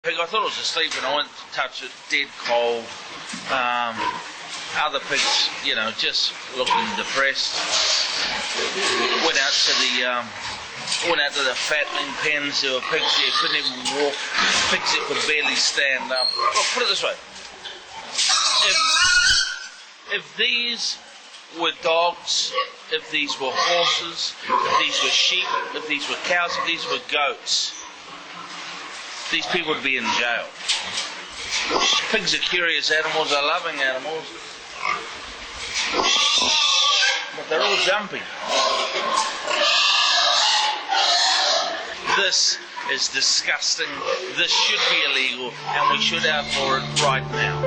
I thought it was asleep and I went to touch it, dead cold. Other pigs, just looking depressed. Went out to the fattening pens. There were pigs there couldn't even walk. Pigs that could barely stand up. Look, put it this way: if these were dogs, if these were horses, if these were sheep, if these were cows, if these were goats, these people would be in jail. Pigs are curious animals, are loving animals, but they're all jumpy. This is disgusting. This should be illegal, and we should outlaw it right now.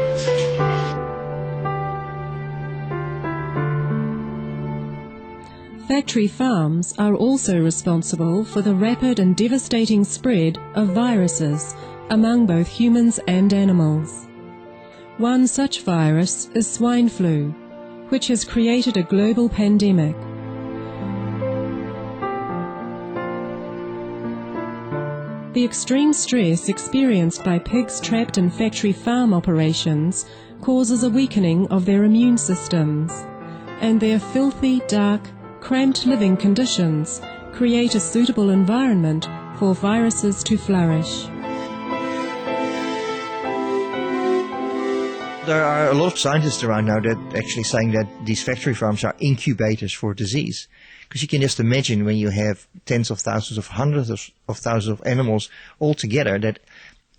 Factory farms are also responsible for the rapid and devastating spread of viruses among both humans and animals. One such virus is swine flu, which has created a global pandemic. The extreme stress experienced by pigs trapped in factory farm operations causes a weakening of their immune systems, and their filthy, dark, cramped living conditions create a suitable environment for viruses to flourish. There are a lot of scientists around now that actually saying that these factory farms are incubators for disease. Because you can just imagine when you have tens of thousands of hundreds of thousands of animals all together, that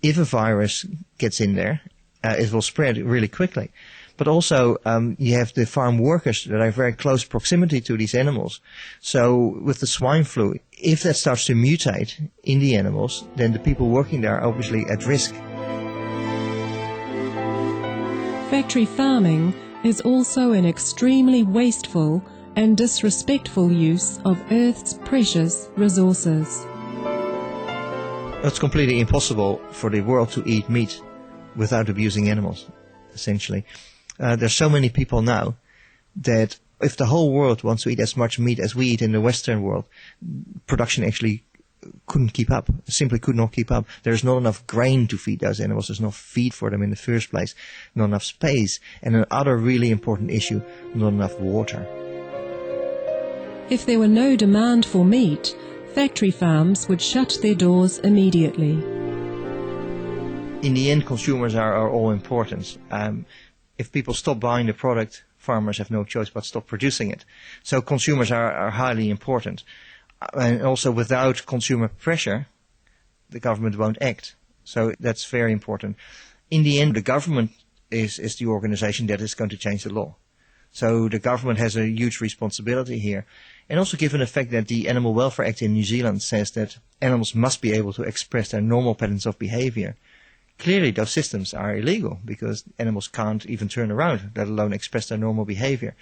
if a virus gets in there, it will spread really quickly. But also you have the farm workers that are very close proximity to these animals. So with the swine flu, if that starts to mutate in the animals, then the people working there are obviously at risk. Factory farming is also an extremely wasteful and disrespectful use of Earth's precious resources. It's completely impossible for the world to eat meat without abusing animals, essentially. There's so many people now that if the whole world wants to eat as much meat as we eat in the Western world, production actually couldn't keep up, simply could not keep up. There's not enough grain to feed those animals. There's no feed for them in the first place, not enough space, and another really important issue, not enough water. If there were no demand for meat, factory farms would shut their doors immediately. In the end, consumers are all important. If people stop buying the product, farmers have no choice but stop producing it. So consumers are highly important. And also without consumer pressure, the government won't act. So that's very important. In the end, the government is the organization that is going to change the law. So the government has a huge responsibility here. And also given the fact that the Animal Welfare Act in New Zealand says that animals must be able to express their normal patterns of behavior, clearly those systems are illegal because animals can't even turn around, let alone express their normal behavior.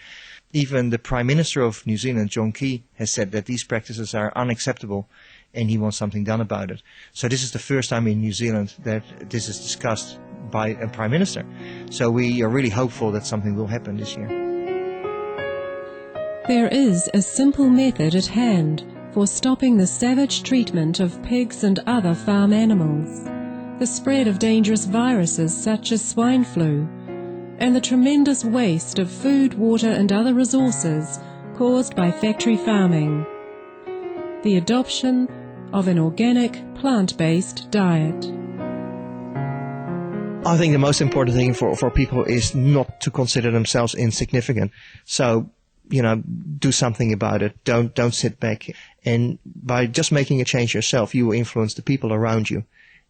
Even the Prime Minister of New Zealand, John Key, has said that these practices are unacceptable and he wants something done about it. So this is the first time in New Zealand that this is discussed by a Prime Minister. So we are really hopeful that something will happen this year. There is a simple method at hand for stopping the savage treatment of pigs and other farm animals, the spread of dangerous viruses such as swine flu, and the tremendous waste of food, water and other resources caused by factory farming: the adoption of an organic, plant-based diet. I think the most important thing for people is not to consider themselves insignificant. So, do something about it. Don't sit back. And by just making a change yourself, you will influence the people around you.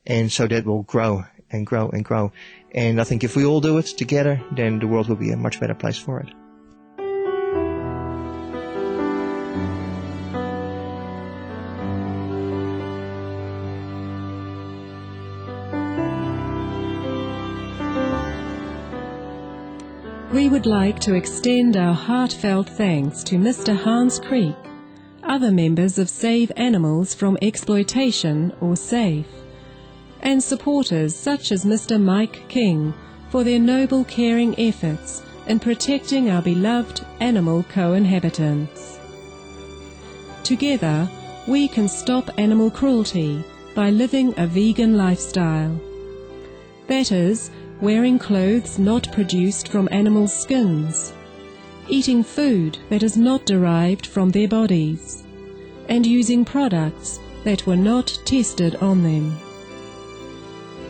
And so that will grow and grow and grow. And I think if we all do it together, then the world will be a much better place for it. We would like to extend our heartfelt thanks to Mr. Hans Creek, other members of Save Animals from Exploitation or SAFE, and supporters such as Mr. Mike King for their noble caring efforts in protecting our beloved animal co-inhabitants. Together, we can stop animal cruelty by living a vegan lifestyle. That is, wearing clothes not produced from animal skins, eating food that is not derived from their bodies, and using products that were not tested on them.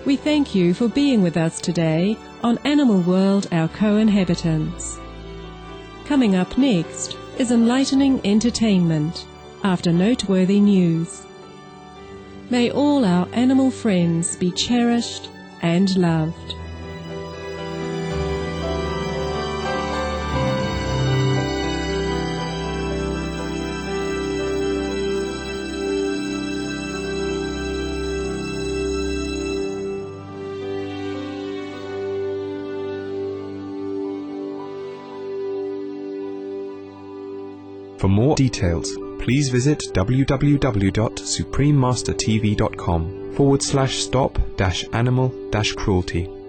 We thank you for being with us today on Animal World, Our Co-Inhabitants. Coming up next is enlightening entertainment after noteworthy news. May all our animal friends be cherished and loved. For more details, please visit www.suprememastertv.com/stop-animal-cruelty.